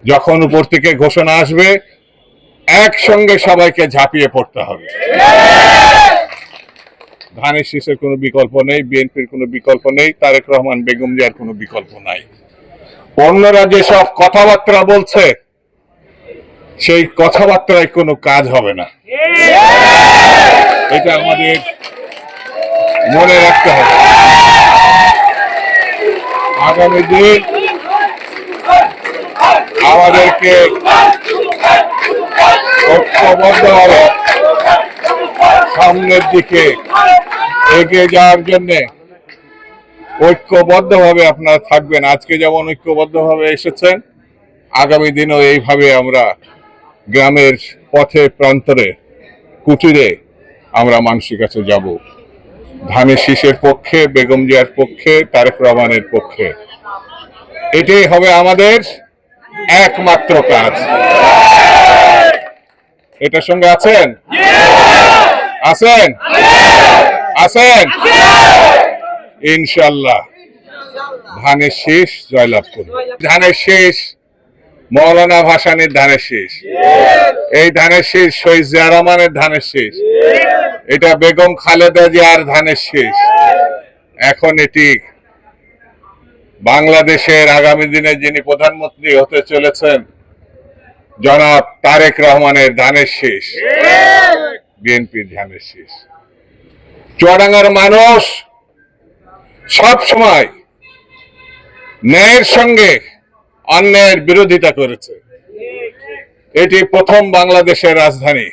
যখন উপর থেকে ঘোষণা আসবে একসঙ্গে সবাইকে ঝাঁপিয়ে পড়তে হবে। ধানের শীষের কোনো বিকল্প নেই, বিএনপির কোনো বিকল্প নেই, তারেক রহমান বেগম জিয়ার কোনো বিকল্প নাই। অন্যরা যেসব কথাবার্তা বলছে সেই কথাবার্তায় কোনো কাজ হবে না, এটা আমাদের মনে রাখতে হবে। আগামী দিন আমাদেরকে ঐক্যবদ্ধভাবে সামনের দিকে এগিয়ে যাওয়ার জন্য ঐক্যবদ্ধভাবে আপনারা থাকবেন। আজকে যেমন ঐক্যবদ্ধভাবে এসেছেন, আগামী দিনও এইভাবে আমরা গ্রামের পথে প্রান্তরে কুটিরে আমরা মানুষের কাছে যাব। ধানের শীষের পক্ষে, বেগম জিয়ার পক্ষে, তারেক রহমানের পক্ষে, এটাই হবে আমাদের একমাত্র কাজ। এটার সঙ্গে আছেন? আছেন? আছেন? ইনশাল্লাহ ধানের শীষ জয়লাভ করবে। ধানের শীষ মৌলানা ভাসানীর ধানের শীষ, এই ধানের শীষ শহীদ জিয়া রহমানের ধানের শীষ, এটা বেগম খালেদা জিয়ার ধানের শীষ। এখন এটি বাংলাদেশের আগামী দিনে যিনি প্রধানমন্ত্রী হতে চলেছেন জনাব তারেক রহমানের ধানের শীষ, বিএনপির ধানের শীষ। চুয়াডাঙ্গার মানুষ সব সময় ন্যায়ের সঙ্গে অন্যায়ের বিরোধিতা করেছে। এটি প্রথম বাংলাদেশের রাজধানী।